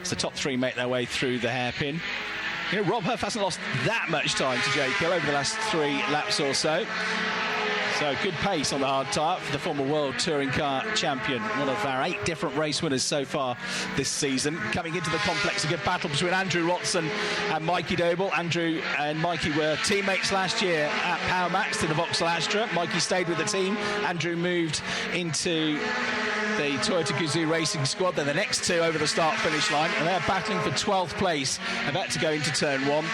as the top three make their way through the hairpin. You know, Rob Huff hasn't lost that much time to Jake Hill over the last 3 laps or so. So good pace on the hard tyre for the former World Touring Car Champion. One of our 8 different race winners so far this season. Coming into the complex, a good battle between Andrew Watson and Mikey Doble. Andrew and Mikey were teammates last year at Power Max to the Vauxhall Astra. Mikey stayed with the team. Andrew moved into the Toyota Gazoo Racing Squad. They're the next 2 over the start-finish line, and they're battling for 12th place, about to go into turn 1.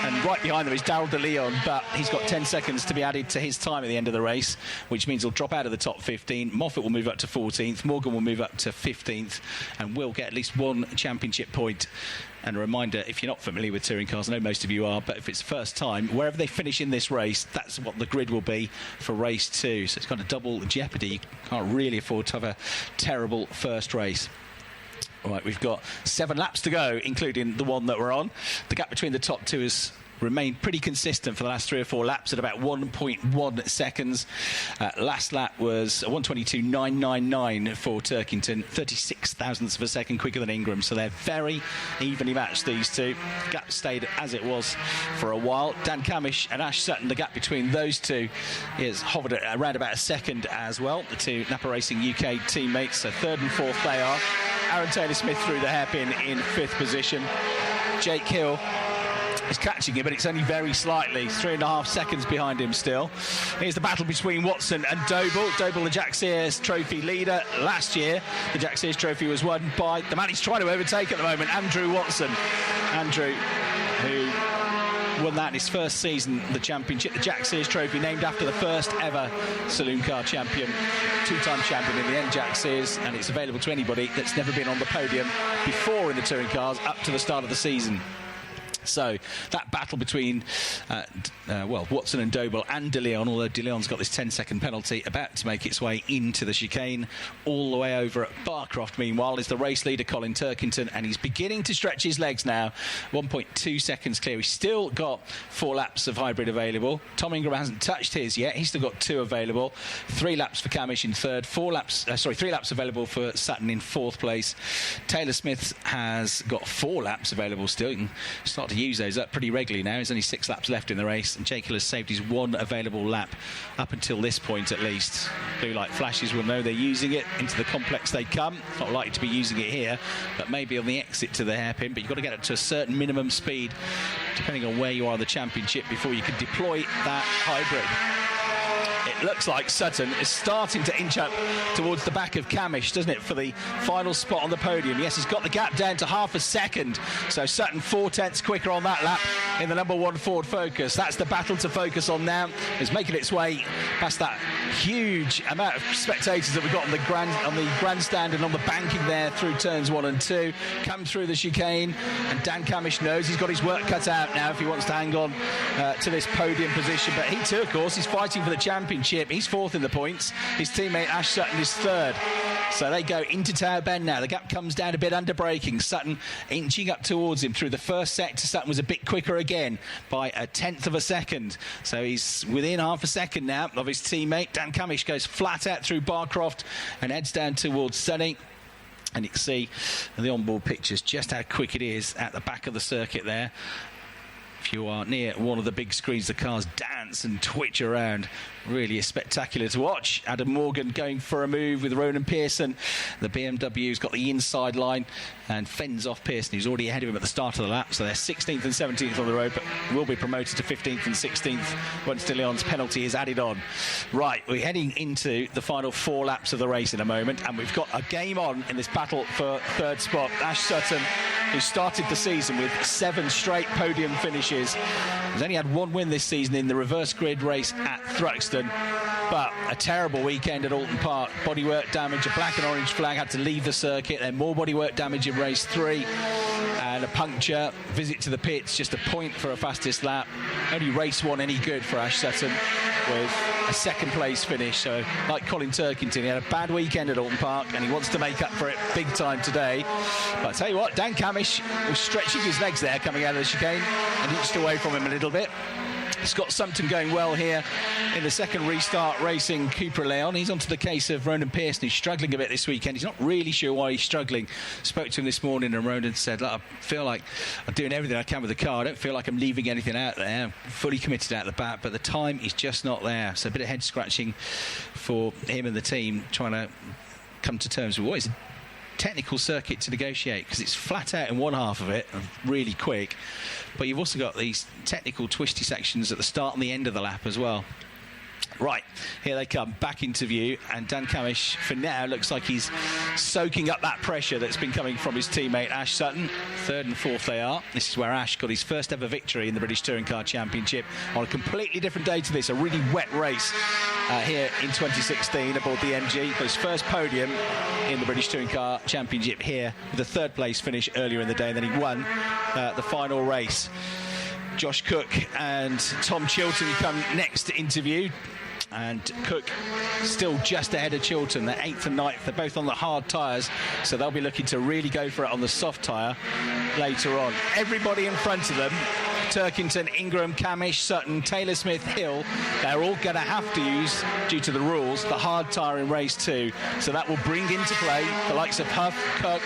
And right behind them is Darryl De Leon, but he's got 10 seconds to be added to his time at the end of the race, which means he'll drop out of the top 15. Moffat will move up to 14th, Morgan will move up to 15th, and will get at least 1 championship point. And a reminder, if you're not familiar with touring cars, I know most of you are, but if it's first time, wherever they finish in this race, that's what the grid will be for race 2. So it's got a double jeopardy. You can't really afford to have a terrible first race. All right, we've got 7 laps to go, including the one that we're on. The gap between the top 2 has remained pretty consistent for the last 3 or 4 laps at about 1.1 seconds. Last lap was 1:22.999 for Turkington, 36 thousandths of a second quicker than Ingram. So they're very evenly matched, these two. The gap stayed as it was for a while. Dan Camish and Ash Sutton, the gap between those two is hovered at around about a second as well. The 2 Napa Racing UK teammates, so 3rd and 4th they are. Aaron Taylor-Smith through the hairpin in 5th position. Jake Hill is catching him, but it's only very slightly. 3.5 seconds behind him still. Here's the battle between Watson and Doble. Doble, the Jack Sears Trophy leader. Last year, the Jack Sears Trophy was won by the man he's trying to overtake at the moment, Andrew Watson. Andrew, who won that in his first season, the championship, the Jack Sears Trophy, named after the first ever saloon car champion, 2-time champion in the end, Jack Sears, and it's available to anybody that's never been on the podium before in the touring cars up to the start of the season. So that battle between Watson and Doble and De Leon, although De Leon's got this 10-second penalty, about to make its way into the chicane. All the way over at Barcroft, meanwhile, is the race leader Colin Turkington, and he's beginning to stretch his legs now. 1.2 seconds clear. He's still got 4 laps of hybrid available. Tom Ingram hasn't touched his yet. He's still got 2 available. 3 laps for Camish in 3rd. 3 laps available for Sutton in 4th place. Taylor Smith has got 4 laps available still. You can start to use those up pretty regularly now. There's only 6 laps left in the race, and Jake Hill has saved his 1 available lap up until this point at least. Blue light flashes will know they're using it. Into the complex they come. Not likely to be using it here, but maybe on the exit to the hairpin. But you've got to get up to a certain minimum speed, depending on where you are in the championship, before you can deploy that hybrid. It looks like Sutton is starting to inch up towards the back of Camish, doesn't it, for the final spot on the podium. Yes, he's got the gap down to half a second. So Sutton 4/10 quicker on that lap in the number 1 Ford Focus. That's the battle to focus on now. It's making its way past that huge amount of spectators that we've got on the grandstand and on the banking there through turns 1 and 2. Come through the chicane, and Dan Camish knows he's got his work cut out now if he wants to hang on to this podium position. But he too, of course, is fighting for the championship. He's 4th in the points. His teammate Ash Sutton is 3rd. So they go into Tower Bend now. The gap comes down a bit under braking. Sutton inching up towards him through the first sector. Sutton was a bit quicker again by 1/10 of a second. So he's within half a second now of his teammate. Dan Camish goes flat out through Barcroft and heads down towards Sunny. And you can see in the onboard pictures just how quick it is at the back of the circuit there. If you are near one of the big screens, the cars dance and twitch around. Really is spectacular to watch. Adam Morgan going for a move with Ronan Pearson. The BMW's got the inside line and fends off Pearson, who's already ahead of him at the start of the lap. So they're 16th and 17th on the road, but will be promoted to 15th and 16th once De Leon's penalty is added on. Right, we're heading into the final 4 laps of the race in a moment, and we've got a game on in this battle for 3rd spot. Ash Sutton, who started the season with 7 straight podium finishes, has only had 1 win this season in the reverse grid race at Thruxton. But a terrible weekend at Alton Park. Bodywork damage, a black and orange flag, had to leave the circuit. Then more bodywork damage in race 3 and a puncture. Visit to the pits, just a point for a fastest lap. Only race 1 any good for Ash Sutton with a 2nd place finish. So like Colin Turkington, he had a bad weekend at Alton Park and he wants to make up for it big time today. But I tell you what, Dan Camish was stretching his legs there coming out of the chicane and inched away from him a little bit. Scott Sumpton going well here in the second restart, racing Cooper Leon. He's onto the case of Ronan Pearson, who's struggling a bit this weekend. He's not really sure why he's struggling. Spoke to him this morning, and Ronan said, "Look, I feel like I'm doing everything I can with the car. I don't feel like I'm leaving anything out there. I'm fully committed out the back, but the time is just not there." So a bit of head scratching for him and the team, trying to come to terms with what is a technical circuit to negotiate, because it's flat out in one half of it, really quick, but you've also got these technical twisty sections at the start and the end of the lap as well. Right, here they come, back into view, and Dan Camish, for now, looks like he's soaking up that pressure that's been coming from his teammate Ash Sutton. Third and fourth they are. This is where Ash got his first ever victory in the British Touring Car Championship on a completely different day to this, a really wet race here in 2016 aboard the MG. Got his first podium in the British Touring Car Championship here with a third place finish earlier in the day, and then he won the final race. Josh Cook and Tom Chilton come next to interview. And Cook still just ahead of Chilton. They're 8th and 9th. They're both on the hard tyres, so they'll be looking to really go for it on the soft tyre later on. Everybody in front of them, Turkington, Ingram, Camish, Sutton, Taylor Smith, Hill, they're all going to have to use, due to the rules, the hard tyre in race 2. So that will bring into play the likes of Huff, Cook,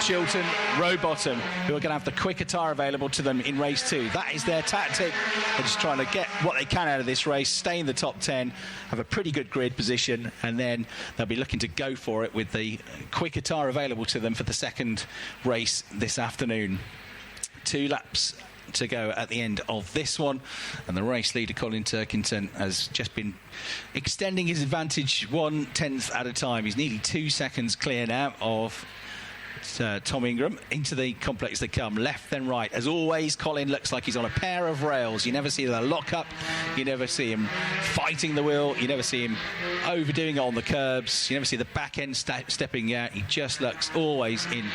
Chilton, Rowbottom, who are going to have the quicker tyre available to them in race 2. That is their tactic. They're just trying to get what they can out of this race, stay in the top 10, have a pretty good grid position, and then they'll be looking to go for it with the quicker tyre available to them for the second race this afternoon. 2 laps to go at the end of this one, and the race leader Colin Turkington has just been extending his advantage 1/10 at a time. He's nearly 2 seconds clear now of Tom Ingram. Into the complex they come, left then right. As always, Colin looks like he's on a pair of rails. You never see the lock-up, you never see him fighting the wheel, you never see him overdoing it on the curbs, you never see the back end stepping out. He just looks always in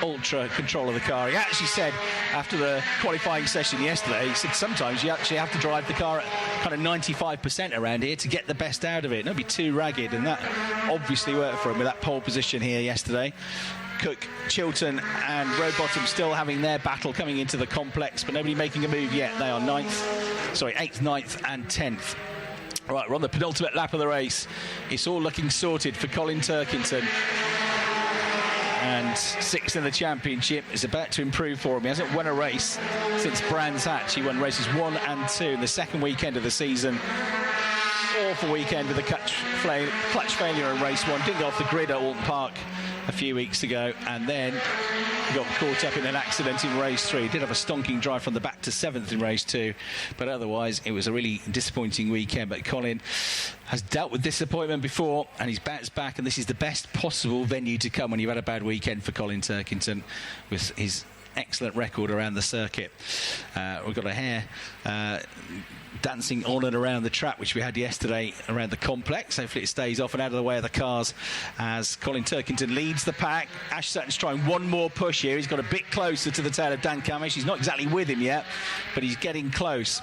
ultra control of the car. He actually said after the qualifying session yesterday, he said sometimes you actually have to drive the car at kind of 95% around here to get the best out of it. Don't be too ragged, and that obviously worked for him with that pole position here yesterday. Cook, Chilton and Rowbottom still having their battle coming into the complex, but nobody making a move yet. They are 8th, 9th and 10th. Right, we're on the penultimate lap of the race. It's all looking sorted for Colin Turkington. And 6th in the championship is about to improve for him. He hasn't won a race since Brands Hatch. He won races 1 and 2 in the second weekend of the season. Awful weekend with a clutch failure in race 1. Didn't go off the grid at Alton Park a few weeks ago, and then got caught up in an accident in race 3. Did have a stonking drive from the back to 7th in race 2, but otherwise it was a really disappointing weekend. But Colin has dealt with disappointment before, and he's bounced back, and this is the best possible venue to come when you've had a bad weekend for Colin Turkington with his excellent record around the circuit. We've got a hare dancing on and around the track, which we had yesterday around the complex. Hopefully it stays off and out of the way of the cars as Colin Turkington leads the pack. Ash Sutton's trying one more push here. He's got a bit closer to the tail of Dan Camish. He's not exactly with him yet, but he's getting close.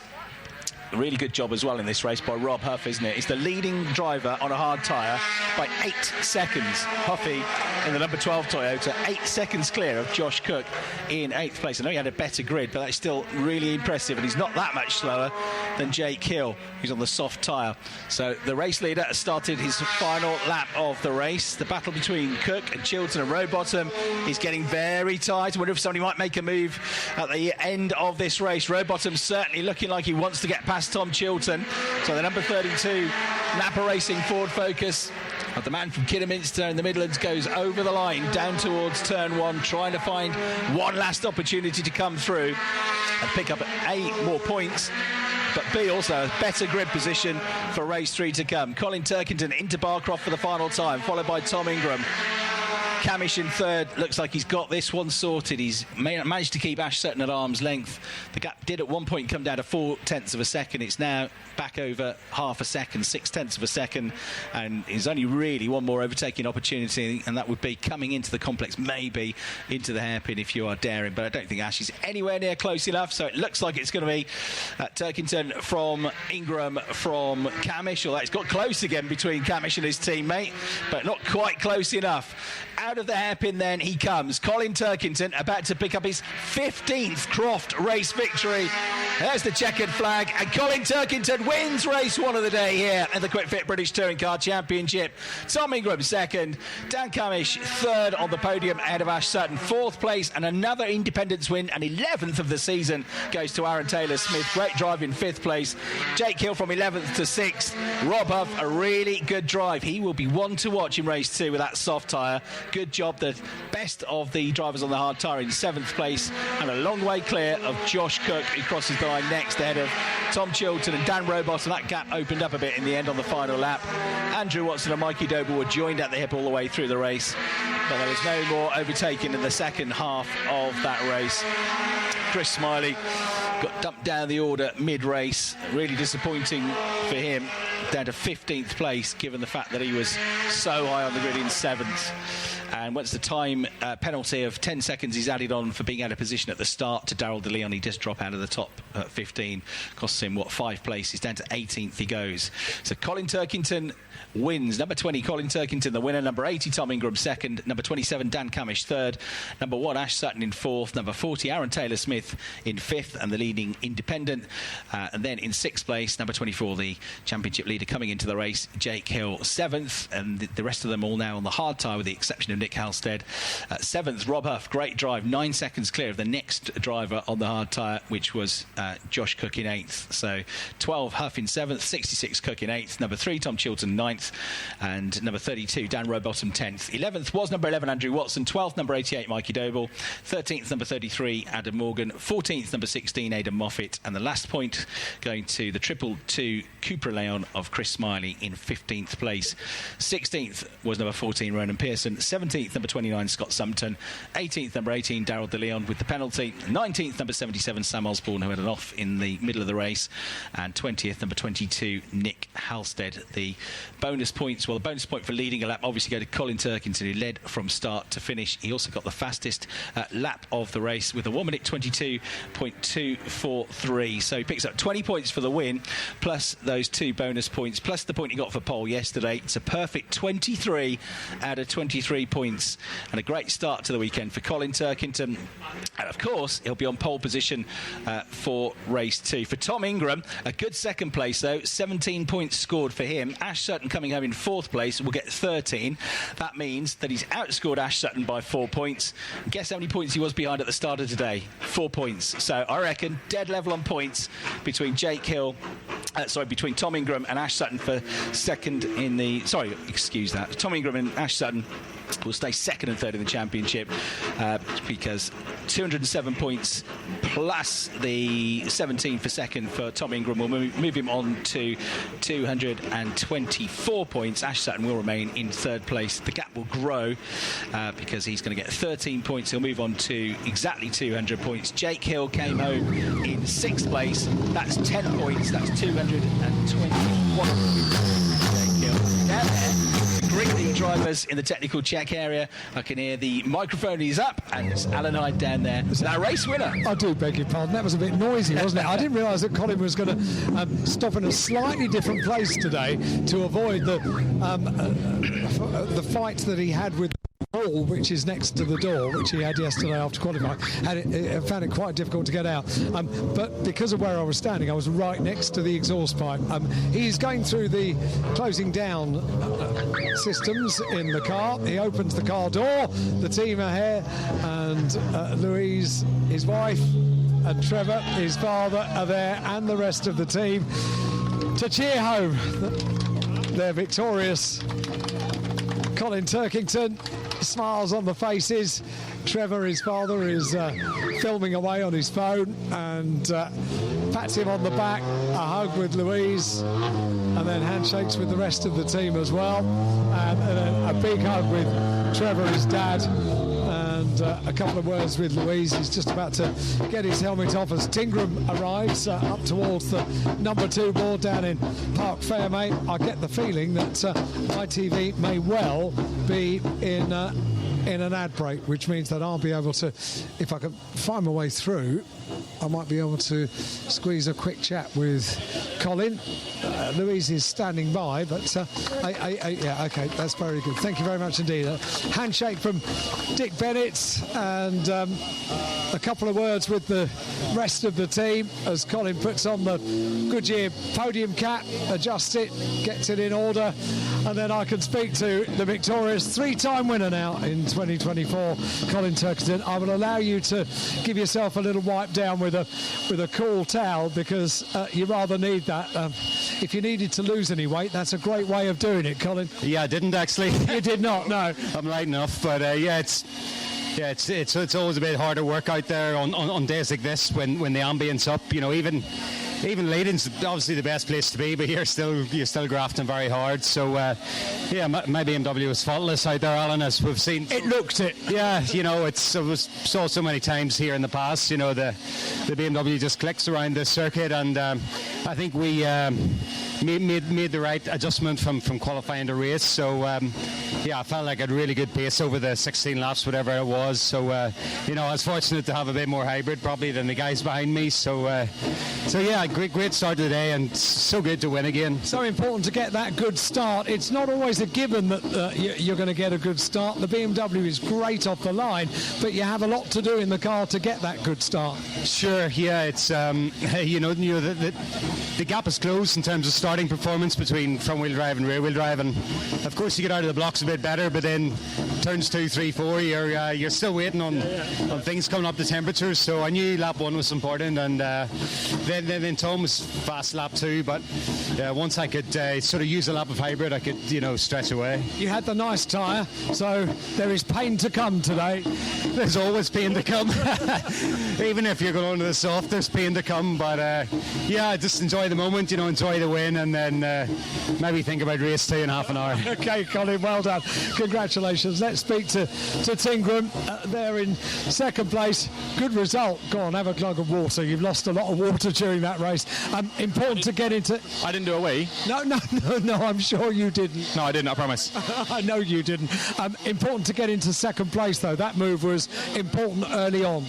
A really good job as well in this race by Rob Huff, isn't it? He's the leading driver on a hard tyre by 8 seconds. Huffy in the number 12 Toyota, 8 seconds clear of Josh Cook in 8th place. I know he had a better grid, but that's still really impressive, and he's not that much slower than Jake Hill, who's on the soft tyre. So the race leader has started his final lap of the race. The battle between Cook and Chilton and Rowbottom is getting very tight. I wonder if somebody might make a move at the end of this race. Rowbottom's certainly looking like he wants to get past Tom Chilton. So the number 32 Napa Racing Ford Focus, the man from Kidderminster in the Midlands, goes over the line down towards turn 1, trying to find one last opportunity to come through and pick up A, more points, but B, also a better grid position for race 3 to come. Colin Turkington into Barcroft for the final time, followed by Tom Ingram. Camish in third. Looks like he's got this one sorted. He's managed to keep Ash Sutton at arm's length. The gap did at one point come down to 0.4 of a second. It's now back over half a second, 0.6 of a second, and there's only really one more overtaking opportunity, and that would be coming into the complex, maybe into the hairpin if you are daring. But I don't think Ash is anywhere near close enough, so it looks like it's going to be Turkington from Ingram from Camish. Although it's got close again between Camish and his teammate, but not quite close enough. Out of the hairpin then he comes. Colin Turkington about to pick up his 15th Croft race victory. There's the checkered flag, and Colin Turkington wins race 1 of the day here at the Quick Fit British Touring Car Championship. Tom Ingram second, Dan Camish third on the podium ahead of Ash Sutton. 4th place and another independence win, and 11th of the season goes to Aaron Taylor-Smith. Great drive in 5th place. Jake Hill from 11th to 6th. Rob Huff, a really good drive. He will be one to watch in race 2 with that soft tyre. Good job. The best of the drivers on the hard tyre in 7th place, and a long way clear of Josh Cook, who crosses the line next ahead of Tom Chilton and Dan Robot, and that gap opened up a bit in the end on the final lap. Andrew Watson and Mikey Doble were joined at the hip all the way through the race, but there was no more overtaking in the second half of that race. Chris Smiley got dumped down the order mid-race. Really disappointing for him, down to 15th place, given the fact that he was so high on the grid in 7th. And once the time penalty of 10 seconds he's added on for being out of position at the start to Darryl De Leon, he does drop out of the top 15. Costs him, 5 places, down to 18th he goes. So Colin Turkington wins. Number 20, Colin Turkington, the winner. Number 80, Tom Ingram, second. Number 27, Dan Camish, third. Number 1, Ash Sutton in 4th. Number 40, Aaron Taylor-Smith in 5th, and the leading independent. And then in 6th place, number 24, the championship leader coming into the race, Jake Hill, 7th. And the rest of them all now on the hard tyre, with the exception of Nick Halstead. 7th, Rob Huff, great drive, 9 seconds clear of the next driver on the hard tyre, which was Josh Cook in 8th. So 12, Huff in 7th, 66, Cook in 8th. Number 3, Tom Chilton, 9th. And number 32, Dan Rowbottom, 10th. 11th was number 11, Andrew Watson. 12th, number 88, Mikey Doble. 13th, number 33, Adam Morgan. 14th, number 16, Aidan Moffat. And the last point going to the 222 Cupra Leon of Chris Smiley in 15th place. 16th was number 14, Ronan Pearson. 17th, number 29, Scott Sumpton. 18th, number 18, Darryl De Leon with the penalty. 19th, number 77, Sam Osborne, who had an off in the middle of the race. And 20th, number 22, Nick Halstead. The bonus points, well, the bonus point for leading a lap obviously go to Colin Turkington, who led from start to finish. He also got the fastest lap of the race with a 1 minute 22.243. So he picks up 20 points for the win, plus those 2 bonus points, plus the point he got for pole yesterday. It's a perfect 23 out of 23 points, and a great start to the weekend for Colin Turkington. And of course, he'll be on pole position for race 2. For Tom Ingram, a good second place though, 17 points scored for him. Ash Sutton coming home in 4th place will get 13. That means that he's outscored Ash Sutton by 4 points. Guess how many points he was behind at the start of today? 4 points. So I reckon dead level on points between between Tom Ingram and Ash Sutton for second in the... Sorry, excuse that. Tom Ingram and Ash Sutton will stay second and third in the championship because 207 points plus the 17 for second for Tom Ingram will move him on to 224 points. Ash Sutton will remain in 3rd place. The gap will grow because he's going to get 13 points. He'll move on to exactly 200 points. Jake Hill came home in 6th place. That's 10 points. That's 221. Jake Hill down there. Great drivers in the technical check area. I can hear the microphone is up, and it's Alan Hyde down there. Is that a race winner? I do beg your pardon. That was a bit noisy, wasn't it? I didn't realise that Colin was going to stop in a slightly different place today to avoid the fight that he had with wall, which is next to the door, which he had yesterday after qualifying. Found it quite difficult to get out. But because of where I was standing, I was right next to the exhaust pipe. He's going through the closing down systems in the car. He opens the car door. The team are here, and Louise, his wife, and Trevor, his father, are there, and the rest of the team to cheer home their victorious Colin Turkington. Smiles on the faces. Trevor, his father, is filming away on his phone and pats him on the back, a hug with Louise, and then handshakes with the rest of the team as well, and then a big hug with Trevor, his dad, and a couple of words with Louise. He's just about to get his helmet off as Tingram arrives up towards the number 2 board down in Park Fairmate. I get the feeling that ITV may well be in in an ad break, which means that I'll be able to, if I can find my way through, I might be able to squeeze a quick chat with Colin. Louise is standing by, but yeah, okay, that's very good. Thank you very much indeed. A handshake from Dick Bennett and a couple of words with the rest of the team as Colin puts on the Goodyear podium cap, adjusts it, gets it in order, and then I can speak to the victorious three-time winner now in 2024, Colin Turkington. I will allow you to give yourself a little wipe down with a cool towel, because you rather need that. If you needed to lose any weight, that's a great way of doing it, Colin. Yeah, I didn't actually. You did not, no. I'm light enough, but it's always a bit harder work out there on days like this when the ambience up. You know, even Leiden's obviously the best place to be, but you're still grafting very hard. So yeah, my BMW was faultless out there, Alan, as we've seen. It looked it. Yeah, you know, saw so many times here in the past. You know, the BMW just clicks around this circuit, and I think we made the right adjustment from qualifying the race. So yeah, I felt like I had a really good pace over the 16 laps, whatever it was. So you know, I was fortunate to have a bit more hybrid probably than the guys behind me. So yeah, great start to the day, and so good to win again. So important to get that good start. It's not always a given that you're going to get a good start. The BMW is great off the line, but you have a lot to do in the car to get that good start. Sure, yeah, it's you know the gap is closed in terms of starting performance between front-wheel drive and rear-wheel drive, and of course you get out of the blocks a bit better, but then turns 2, 3, 4, you're still waiting on things coming up to temperatures. So I knew lap 1 was important, and then Tom was fast lap 2, but once I could sort of use a lap of hybrid, I could, you know, stretch away. You had the nice tyre, so there is pain to come today. There's always pain to come. Even if you're going to the soft, there's pain to come. But yeah, just enjoy the moment, you know, enjoy the win, and then maybe think about race 2 in half an hour. Okay, Colin, well done. Congratulations. Let's speak to Tingram. They're in second place. Good result. Go on, have a glug of water. You've lost a lot of water during that race. Important to get into... I didn't do a wee. No, I'm sure you didn't. No, I didn't, I promise. I know you didn't. Important to get into second place, though. That move was important early on.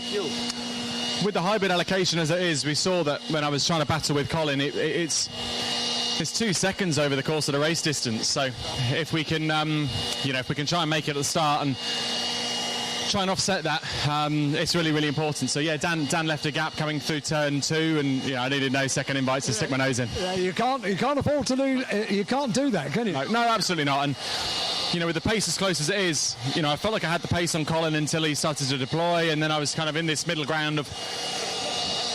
With the hybrid allocation as it is, we saw that when I was trying to battle with Colin, it's 2 seconds over the course of the race distance. So if we can, you know, if we can try and make it at the start and try and offset that, it's really, really important. So yeah, Dan left a gap coming through turn 2, and you know, I needed no second invites to stick my nose in. Yeah, you can't afford to lose. You can't do that, can you? No, absolutely not. And you know, with the pace as close as it is, you know, I felt like I had the pace on Colin until he started to deploy, and then I was kind of in this middle ground of,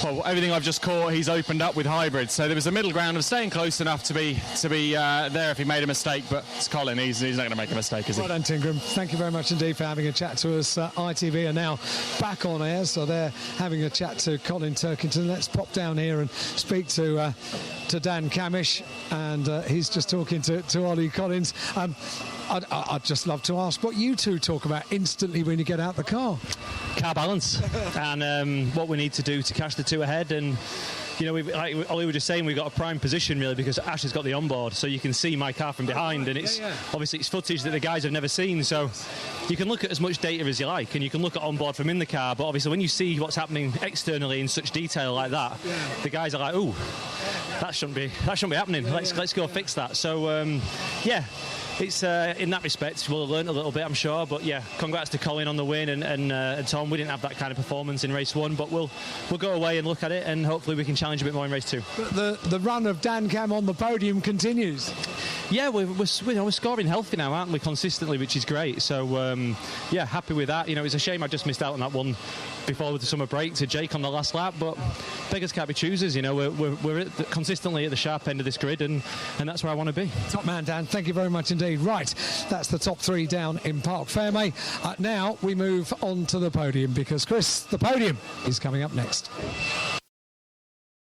well, everything I've just caught, he's opened up with hybrids. So there was a middle ground of staying close enough to be there if he made a mistake. But it's Colin, he's not going to make a mistake, is he? Well done, Tingram. Thank you very much indeed for having a chat to us. ITV are now back on air, so they're having a chat to Colin Turkington. Let's pop down here and speak to Dan Camish, and he's just talking to Ollie Collins. I'd just love to ask what you two talk about instantly when you get out the car. Car balance and what we need to do to catch the 2 ahead. And you know, like Ollie was just saying, we've got a prime position really because Ash has got the onboard, so you can see my car from behind, and it's obviously it's footage that the guys have never seen. So you can look at as much data as you like, and you can look at onboard from in the car. But obviously, when you see what's happening externally in such detail like that, the guys are like, "Ooh, that shouldn't be happening. Let's go fix that." So yeah. It's in that respect we'll have learned a little bit, I'm sure, but yeah, congrats to Colin on the win and Tom. We didn't have that kind of performance in race 1, but we'll go away and look at it, and hopefully we can challenge a bit more in race 2. But the run of Dan Cam on the podium continues. Yeah, we're scoring healthy now, aren't we, consistently, which is great. So yeah, happy with that. You know, it's a shame I just missed out on that one before the summer break to Jake on the last lap, but beggars can't be choosers. You know, we're consistently at the sharp end of this grid, and that's where I want to be. Top man, Dan. Thank you very much indeed. Right, that's the top 3 down in Park Fairmay. Now we move on to the podium, because Chris, the podium is coming up next.